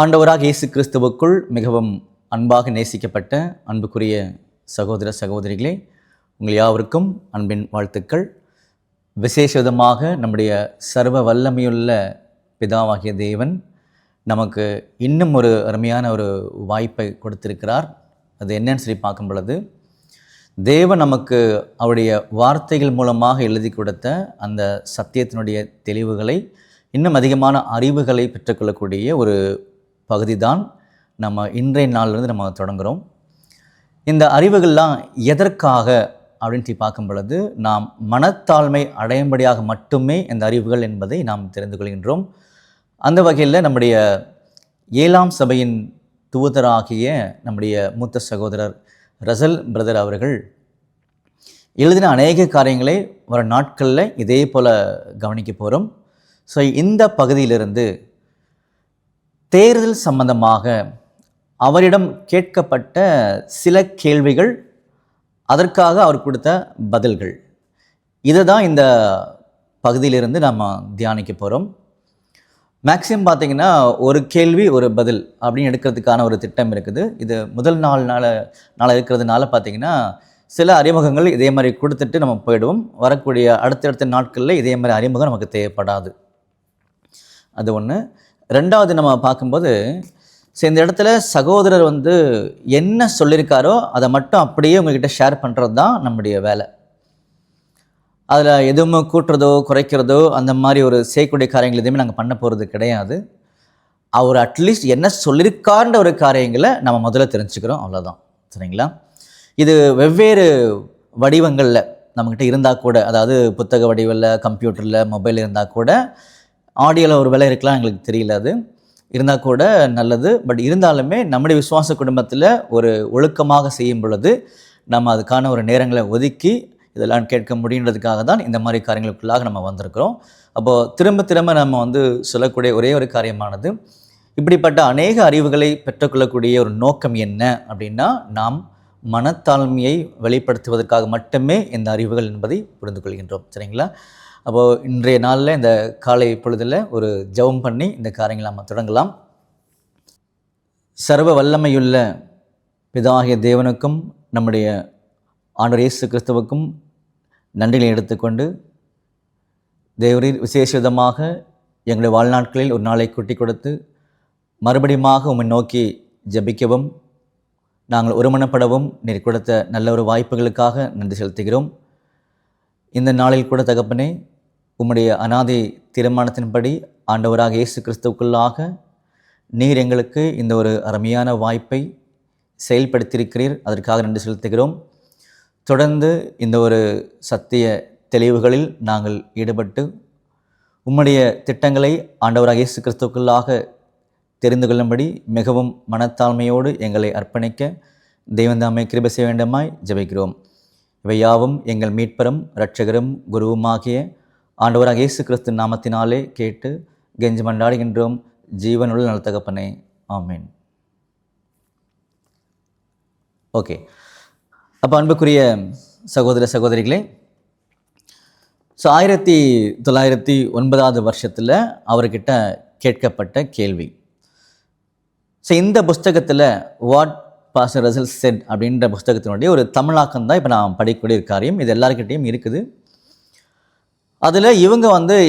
ஆண்டவராக இயேசு கிறிஸ்துவுக்குள் மிகவும் அன்பாக நேசிக்கப்பட்ட அன்புக்குரிய சகோதர சகோதரிகளே, உங்கள் யாவருக்கும் அன்பின் வாழ்த்துக்கள். விசேஷமாக நம்முடைய சர்வ வல்லமையுள்ள பிதாவாகிய தேவன் நமக்கு இன்னும் ஒரு அருமையான ஒரு வாய்ப்பை கொடுத்திருக்கிறார். அது என்னன்னு சொல்லி பார்க்கும் பொழுது, தேவன் நமக்கு அவருடைய வார்த்தைகள் மூலமாக எழுதி கொடுத்த அந்த சத்தியத்தினுடைய தெளிவுகளை, இன்னும் அதிகமான அறிவுகளை பெற்றுக்கொள்ளக்கூடிய ஒரு பகுதி தான் நம்ம இன்றைய நாளிலிருந்து நம்ம தொடங்குகிறோம். இந்த அறிவுகள்லாம் எதற்காக அப்படின்னு பார்க்கும் பொழுது, நாம் மனத்தாழ்மை அடையும்படியாக மட்டுமே இந்த அறிவுகள் என்பதை நாம் தெரிந்து கொள்கின்றோம். அந்த வகையில் நம்முடைய 7ஆம் சபையின் தூதராகிய நம்முடைய மூத்த சகோதரர் ரசல் பிரதர் அவர்கள் எழுதின அநேக காரியங்களை வர நாட்களில் இதே போல் கவனிக்க போகிறோம். ஸோ இந்த பகுதியிலிருந்து தேர்தல் சம்பந்தமாக அவரிடம் கேட்கப்பட்ட சில கேள்விகள், அதற்காக அவர் கொடுத்த பதில்கள், இதை தான் இந்த பகுதியிலிருந்து நம்ம தியானிக்க போகிறோம். மேக்ஸிமம் பார்த்திங்கன்னா ஒரு கேள்வி ஒரு பதில் அப்படின்னு எடுக்கிறதுக்கான ஒரு திட்டம் இருக்குது. இது முதல் நாள் இருக்கிறதுனால பார்த்திங்கன்னா சில அறிமுகங்கள் இதே மாதிரி கொடுத்துட்டு நம்ம போயிடுவோம். வரக்கூடிய அடுத்தடுத்த நாட்களில் இதே மாதிரி அறிமுகம் நமக்கு தேவைப்படாது. அது ஒன்று. ரெண்டாவது, நம்ம பார்க்கும்போது இந்த இடத்துல சகோதரர் என்ன சொல்லியிருக்காரோ அதை மட்டும் அப்படியே உங்ககிட்ட ஷேர் பண்ணுறது தான் நம்முடைய வேலை. அதில் எதுவுமே கூட்டுறதோ குறைக்கிறதோ அந்த மாதிரி ஒரு செய்யக்கூடிய காரியங்கள் எதுவுமே நாங்கள் பண்ண போகிறது கிடையாது. அவர் அட்லீஸ்ட் என்ன சொல்லியிருக்காருன்ற ஒரு காரியங்களை நம்ம முதல்ல தெரிஞ்சுக்கிறோம், அவ்வளோதான். சரிங்களா? இது வெவ்வேறு வடிவங்களில் நம்மக்கிட்ட இருந்தால் கூட, அதாவது புத்தக வடிவில், கம்ப்யூட்டரில், மொபைல் இருந்தால் கூட, ஆடியோவில் ஒரு வேலை இருக்கலாம், எங்களுக்கு தெரியல, அது இருந்தால் கூட நல்லது. பட் இருந்தாலுமே நம்முடைய விசுவாச குடும்பத்தில் ஒரு ஒழுக்கமாக செய்யும் பொழுது நம்ம அதுக்கான ஒரு நேரங்களை ஒதுக்கி இதெல்லாம் கேட்க முடியுன்றதுக்காக தான் இந்த மாதிரி காரியங்களுக்குள்ளாக நம்ம வந்திருக்கிறோம். அப்போது திரும்ப நம்ம சொல்லக்கூடிய ஒரே ஒரு காரியமானது, இப்படிப்பட்ட அநேக அறிவுகளை பெற்றுக்கொள்ளக்கூடிய ஒரு நோக்கம் என்ன அப்படின்னா, நாம் மனத்தாழ்மையை வெளிப்படுத்துவதற்காக மட்டுமே இந்த அறிவுகள் என்பதை புரிந்து கொள்கின்றோம். சரிங்களா? அப்போது இன்றைய நாளில் இந்த காலை பொழுதில் ஒரு ஜெபம் பண்ணி இந்த காரியங்களை நம்ம தொடங்கலாம். சர்வ வல்லமையுள்ள பிதாகிய தேவனுக்கும் நம்முடைய ஆண்டவர் இயேசு கிறிஸ்துவுக்கும் நன்றிகளை எடுத்துக்கொண்டு, தேவரீர் விசேஷமாக எங்களுடைய வாழ்நாட்களில் ஒரு நாளை கூட்டி கொடுத்து மறுபடியுமாக உம்மை நோக்கி ஜெபிக்கவும் நாங்கள் ஒருமனப்படவும் நீர் கொடுத்த நல்ல ஒரு வாய்ப்புகளுக்காக நன்றி செலுத்துகிறோம். இந்த நாளில் கூட தகப்பனே, உம்முடைய அநாதை தீர்மானத்தின்படி ஆண்டவராக இயேசு கிறிஸ்துவுக்குள்ளாக நீர் எங்களுக்கு இந்த ஒரு அருமையான வாய்ப்பை செயல்படுத்தியிருக்கிறீர். அதற்காக நன்றி செலுத்துகிறோம். தொடர்ந்து இந்த ஒரு சத்திய தெளிவுகளில் நாங்கள் ஈடுபட்டு உம்முடைய திட்டங்களை ஆண்டவராக இயேசு கிறிஸ்துவுக்குள்ளாக தெரிந்து கொள்ளும்படி மிகவும் மனத்தாழ்மையோடு எங்களை அர்ப்பணிக்க தெய்வந்தாமை கிருபை செய்ய வேண்டுமாய் ஜெபிக்கிறோம். இவை யாவும் எங்கள் மீட்பரும் இரட்சகரும் குருவுமாகிய ஆண்டவராக இயேசு கிறிஸ்து நாமத்தினாலே கேட்டு கெஞ்சி மன்றாடுகின்றோம், ஜீவனுள்ள நல்ல தகப்பனே, ஆமீன். ஓகே. அப்போ அன்புக்குரிய சகோதர சகோதரிகளே, 1909 வருஷத்தில் அவர்கிட்ட கேட்கப்பட்ட கேள்வி. இந்த புஸ்தகத்தில் வாட் பாஸ்டர் ரசல் செட் அப்படின்ற புஸ்தகத்தினுடைய ஒரு தமிழாக்கம் தான் இப்போ நான் படிக்கக்கூடிய ஒரு காரியம். இது எல்லாருக்கிட்டையும் இருக்குது. அதில் இவங்க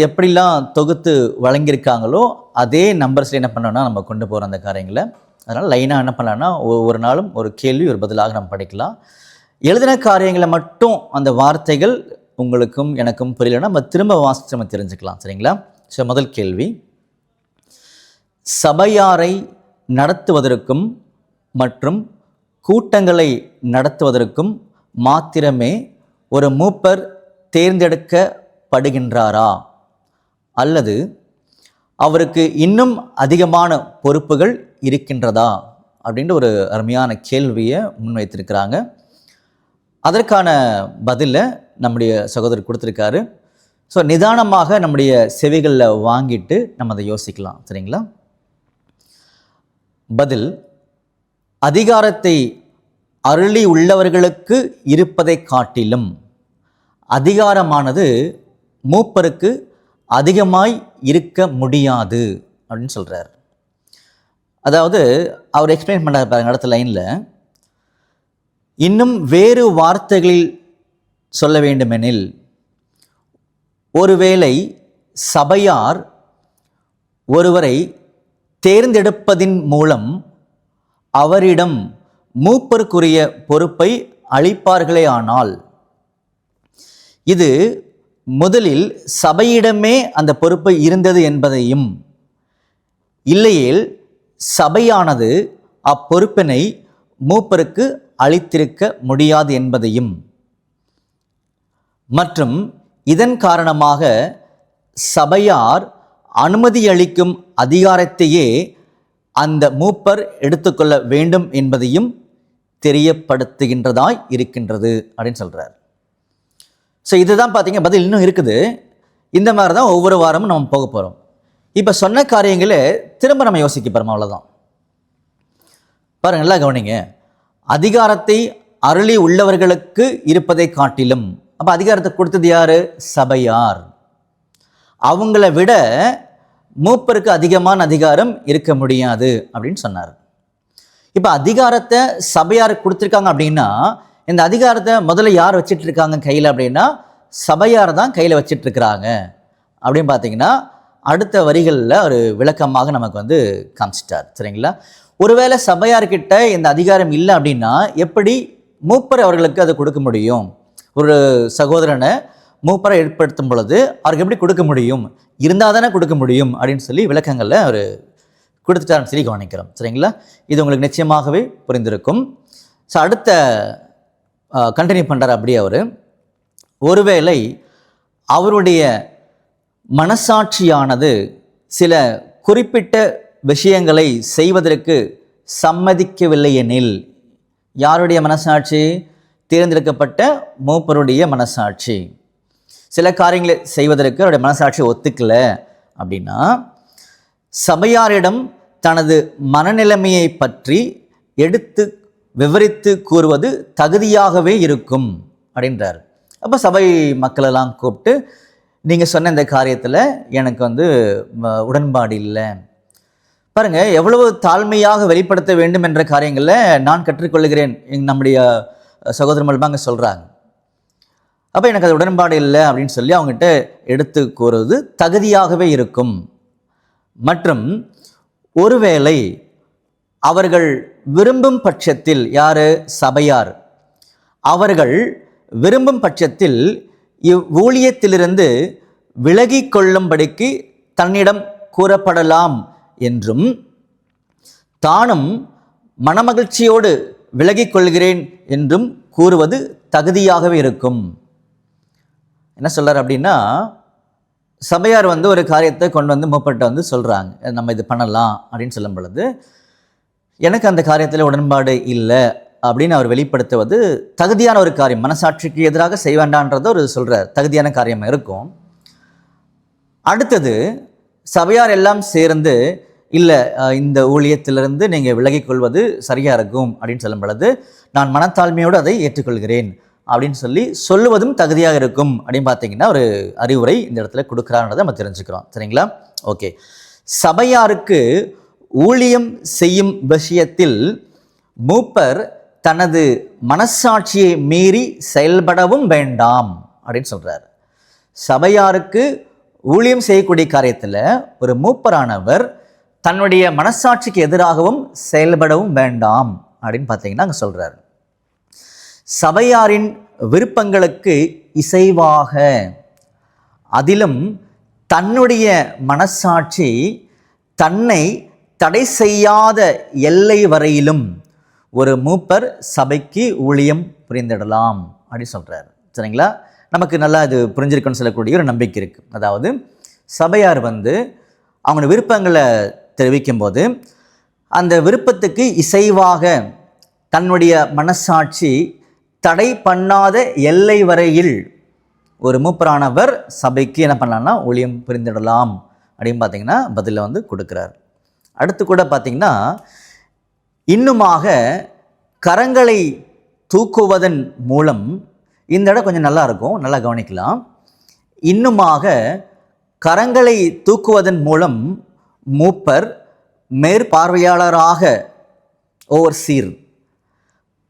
எப்படிலாம் தொகுத்து வழங்கியிருக்காங்களோ அதே நம்பர்ஸில் என்ன பண்ணோன்னா நம்ம கொண்டு போகிறோம் அந்த காரியங்களை. அதனால் லைனாக என்ன பண்ணலான்னா, ஒவ்வொரு நாளும் ஒரு கேள்வி ஒரு பதிலாக நம்ம படிக்கலாம். எழுதின காரியங்களை மட்டும் அந்த வார்த்தைகள் உங்களுக்கும் எனக்கும் புரியலைன்னா நம்ம திரும்ப வாசித்து நம்ம தெரிஞ்சுக்கலாம். சரிங்களா? ஸோ முதல் கேள்வி, சபையாரை நடத்துவதற்கும் மற்றும் கூட்டங்களை நடத்துவதற்கும் மாத்திரமே ஒரு மூப்பர் தேர்ந்தெடுக்கப்படுகின்றாரா, அல்லது அவருக்கு இன்னும் அதிகமான பொறுப்புகள் இருக்கின்றதா அப்படின்ற ஒரு அருமையான கேள்வியை முன்வைத்திருக்கிறாங்க. அதற்கான பதிலை நம்முடைய சகோதரர் கொடுத்துருக்காரு. ஸோ நிதானமாக நம்முடைய செவிகளில் வாங்கிட்டு நம்ம அதை யோசிக்கலாம். சரிங்களா? பதில், அதிகாரத்தை அருளி உள்ளவர்களுக்கு இருப்பதை காட்டிலும் அதிகாரமானது மூப்பருக்கு அதிகமாய் இருக்க முடியாது அப்படின்னு சொல்கிறார். அதாவது அவர் எக்ஸ்பிளைன் பண்ண பாருங்க அடுத்த லைனில், இன்னும் வேறு வார்த்தைகளில் சொல்ல வேண்டுமெனில், ஒருவேளை சபையார் ஒருவரை தேர்ந்தெடுப்பதின் மூலம் அவரிடம் மூப்பருக்குரிய பொறுப்பை அளிப்பார்களே ஆனால், இது முதலில் சபையிடமே அந்த பொறுப்பு இருந்தது என்பதையும், இல்லையேல் சபையானது அப்பொறுப்பினை மூப்பருக்கு அளித்திருக்க முடியாது என்பதையும், மற்றும் இதன் காரணமாக சபையார் அனுமதியளிக்கும் அதிகாரத்தையே அந்த மூப்பர் எடுத்துக்கொள்ள வேண்டும் என்பதையும் தெரியப்படுத்துகின்றதாய் இருக்கின்றது அப்படின்னு சொல்கிறார். ஸோ இதுதான் பார்த்தீங்க பதில் இன்னும் இருக்குது. இந்த மாதிரி தான் ஒவ்வொரு வாரமும் நம்ம போக போகிறோம். இப்போ சொன்ன காரியங்களை திரும்ப நம்ம யோசிக்க போகிறோம், அவ்வளோதான். பாருங்க, நல்லா கவனிங்க. அதிகாரத்தை அருளி உள்ளவர்களுக்கு இருப்பதை காட்டிலும், அப்போ அதிகாரத்தை கொடுத்தது யார்? சபையார். அவங்கள விட மூப்பருக்கு அதிகமான அதிகாரம் இருக்க முடியாது அப்படின்னு சொன்னார். இப்போ அதிகாரத்தை சபையார் கொடுத்துருக்காங்க அப்படின்னா, இந்த அதிகாரத்தை முதல்ல யார் வச்சிட்டு இருக்காங்க கையில் அப்படின்னா, சபையார் தான் கையில் வச்சிட்டு இருக்கிறாங்க அப்படின்னு பார்த்தீங்கன்னா அடுத்த வரிகளில் ஒரு விளக்கமாக நமக்கு வந்து காமிச்சிட்டார். சரிங்களா? ஒருவேளை சபையார்கிட்ட இந்த அதிகாரம் இல்லை அப்படின்னா எப்படி மூப்பர் அவர்களுக்கு அதை கொடுக்க முடியும்? ஒரு சகோதரனை மூப்பரை ஏற்படுத்தும் பொழுது அவருக்கு எப்படி கொடுக்க முடியும்? இருந்தால் தானே கொடுக்க முடியும் அப்படின்னு சொல்லி விளக்கங்களில் அவர் கொடுத்துட்டாருன்னு சொல்லி கவனிக்கிறோம். சரிங்களா? இது உங்களுக்கு நிச்சயமாகவே புரிந்திருக்கும். ஸோ அடுத்த கண்டினியூ பண்ணுறார். அப்படியே அவர், ஒருவேளை அவருடைய மனசாட்சியானது சில குறிப்பிட்ட விஷயங்களை செய்வதற்கு சம்மதிக்கவில்லை எனில், யாருடைய மனசாட்சி? தேர்ந்தெடுக்கப்பட்ட மூப்பருடைய மனசாட்சி. சில காரியங்களை செய்வதற்கு அவருடைய மனசாட்சி ஒத்துக்கலை அப்படின்னா, சபையாரிடம் தனது மனநிலைமையை பற்றி எடுத்து விவரித்து கூறுவது தகுதியாகவே இருக்கும் அப்படின்றார். அப்போ சபை மக்களெல்லாம் கூப்பிட்டு, நீங்கள் சொன்ன இந்த காரியத்தில் எனக்கு வந்து உடன்பாடு இல்லை. பாருங்கள், எவ்வளவு தாழ்மையாக வெளிப்படுத்த வேண்டும் என்ற காரியங்களில் நான் கற்றுக்கொள்கிறேன் நம்முடைய சகோதர மல்பாங்க சொல்கிறாங்க. அப்போ எனக்கு அது உடன்பாடு இல்லை அப்படின்னு சொல்லி அவங்ககிட்ட எடுத்து கூறுவது தகுதியாகவே இருக்கும். மற்றும் ஒருவேளை அவர்கள் விரும்பும் பட்சத்தில், யார்? சபையார். அவர்கள் விரும்பும் பட்சத்தில் இவ்வூழியத்திலிருந்து விலகி கொள்ளும்படிக்கு தன்னிடம் கூறப்படலாம் என்றும், தானும் மனமகிழ்ச்சியோடு விலகி கொள்கிறேன் என்றும் கூறுவது தகுதியாகவே இருக்கும். என்ன சொல்கிறார் அப்படின்னா, சபையார் வந்து ஒரு காரியத்தை கொண்டு வந்து மூப்பர்கிட்ட வந்து சொல்கிறாங்க, நம்ம இது பண்ணலாம் அப்படின்னு சொல்லும் பொழுது, எனக்கு அந்த காரியத்தில் உடன்பாடு இல்லை அப்படின்னு அவர் வெளிப்படுத்துவது தகுதியான ஒரு காரியம். மனசாட்சிக்கு எதிராக செய்ய வேண்டான்றதை ஒரு சொல்கிற தகுதியான காரியம் இருக்கும். அடுத்தது சபையார் எல்லாம் சேர்ந்து, இல்லை இந்த ஊழியத்திலிருந்து நீங்கள் விலகிக்கொள்வது சரியாக இருக்கும் அப்படின்னு சொல்லும் பொழுது, நான் மனத்தாழ்மையோடு அதை ஏற்றுக்கொள்கிறேன் அப்படின்னு சொல்லுவதும் தகுதியாக இருக்கும் அப்படின்னு பார்த்தீங்கன்னா ஒரு அறிவுரை இந்த இடத்துல கொடுக்குறான்றதை நம்ம தெரிஞ்சுக்கிறோம். சரிங்களா? ஓகே. சபையாருக்கு ஊழியம் செய்யும் விஷயத்தில் மூப்பர் தனது மனசாட்சியை மீறி செயல்படவும் வேண்டாம் அப்படின்னு சொல்கிறார். சபையாருக்கு ஊழியம் செய்யக்கூடிய காரியத்தில் ஒரு மூப்பரானவர் தன்னுடைய மனசாட்சிக்கு எதிராகவும் செயல்படவும் வேண்டாம் அப்படின்னு பார்த்தீங்கன்னா அங்கே சொல்கிறார். சபையாரின் விருப்பங்களுக்கு இசைவாக, அதிலும் தன்னுடைய மனசாட்சி தன்னை தடை செய்யாத எல்லை வரையிலும் ஒரு மூப்பர் சபைக்கு ஊழியம் புரிந்திடலாம் அப்படின்னு சொல்கிறார். சரிங்களா? நமக்கு நல்லா இது புரிஞ்சிருக்குன்னு சொல்லக்கூடிய ஒரு நம்பிக்கை இருக்குது. அதாவது சபையார் வந்து அவங்களோட விருப்பங்களை தெரிவிக்கும் போது அந்த விருப்பத்துக்கு இசைவாக தன்னுடைய மனசாட்சி தடை பண்ணாத எல்லை வரையில் ஒரு மூப்பரானவர் சபைக்கு என்ன பண்ணலாம்னா ஊழியம் புரிந்திடலாம் அப்படின்னு பார்த்தீங்கன்னா பதிலில் வந்து கொடுக்குறார். அடுத்து கூட பார்த்தீங்கன்னா, இன்னுமாக கரங்களை தூக்குவதன் மூலம், இந்த இடம் கொஞ்சம் நல்லா இருக்கும், நல்லா கவனிக்கலாம். இன்னுமாக கரங்களை தூக்குவதன் மூலம் மூப்பர் மேற்பார்வையாளராக ஓவர்சீர்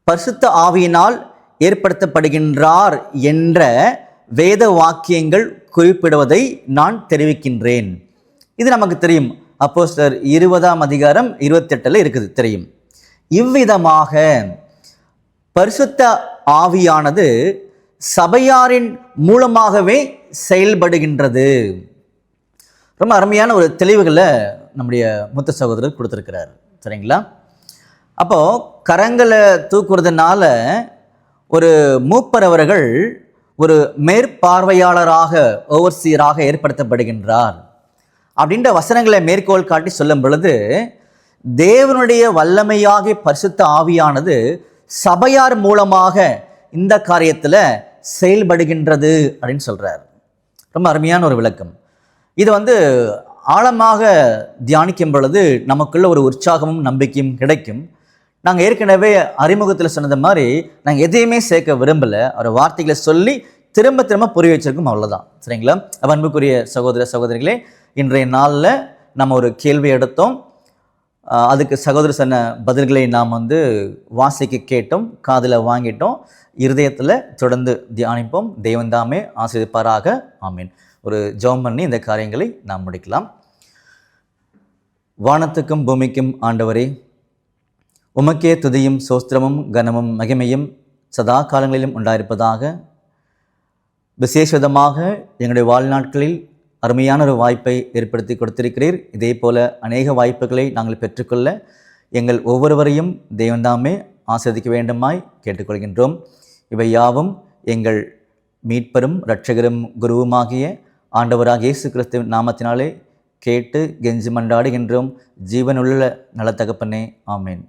பரிசுத்த ஆவியினால் ஏற்படுத்தப்படுகின்றார் என்ற வேத வாக்கியங்கள் குறிப்பிடுவதை நான் தெரிவிக்கின்றேன். இது நமக்கு தெரியும். அப்போஸ்தலர் 20:28 இருக்குது, தெரியும். இவ்விதமாக பரிசுத்த ஆவியானது சபையாரின் மூலமாகவே செயல்படுகின்றது. ரொம்ப அருமையான ஒரு தெளிவுகளை நம்முடைய மூத்த சகோதரர் கொடுத்துருக்கிறார். சரிங்களா? அப்போது கரங்களை தூக்குறதுனால ஒரு மூப்பர் அவர்கள் ஒரு மேற்பார்வையாளராக ஓவர்சீராக ஏற்படுத்தப்படுகின்றார் அப்படின்ற வசனங்களை மேற்கோள் காட்டி சொல்லும் பொழுது, தேவனுடைய வல்லமையாகிய பரிசுத்த ஆவியானது சபையார் மூலமாக இந்த காரியத்தில் செயல்படுகின்றது அப்படின்னு சொல்கிறார். ரொம்ப அருமையான ஒரு விளக்கம். இது ஆழமாக தியானிக்கும் பொழுது நமக்குள்ள ஒரு உற்சாகமும் நம்பிக்கையும் கிடைக்கும். நாங்கள் ஏற்கனவே அறிமுகத்தில் சொன்னது மாதிரி நாங்கள் எதையுமே சேர்க்க விரும்பலை, ஒரு வார்த்தைகளை சொல்லி திரும்ப திரும்ப புரிய வச்சிருக்கோம், அவ்வளோதான். சரிங்களா? அன்புக்குரிய சகோதர சகோதரிகளே, இன்றைய நாளில் நம்ம ஒரு கேள்வி எடுத்தோம். அதுக்கு சகோதரர் சொன்ன பதில்களை நாம் வாசிக்க கேட்டோம், காதில் வாங்கிட்டோம், இருதயத்தில் தொடர்ந்து தியானிப்போம். தெய்வம் தாமே ஆசீர்வதிப்பாராக. ஆமீன். ஒரு ஜெபம் பண்ணி இந்த காரியங்களை நாம் முடிக்கலாம். வானத்துக்கும் பூமிக்கும் ஆண்டவரே, உமக்கே துதியும் சோஸ்திரமும் கனமும் மகிமையும் சதா காலங்களிலும் உண்டாயிருப்பதாக. விசேஷமாக எங்களுடைய வாழ்நாட்களில் அருமையான ஒரு வாய்ப்பை ஏற்படுத்தி கொடுத்திருக்கிறீர். இதே போல அநேக வாய்ப்புகளை நாங்கள் பெற்றுக்கொள்ள எங்கள் ஒவ்வொருவரையும் தெய்வந்தாமே ஆசீர்வதிக்க வேண்டுமாய் கேட்டுக்கொள்கின்றோம். இவை யாவும் எங்கள் மீட்பரும் இரட்சகரும் குருவுமாகிய ஆண்டவராக இயேசு கிறிஸ்துவின் நாமத்தினாலே கேட்டு கெஞ்சி மன்றாடுகின்றோம். ஜீவனுள்ள நலத்தகப்பனே, ஆமேன்.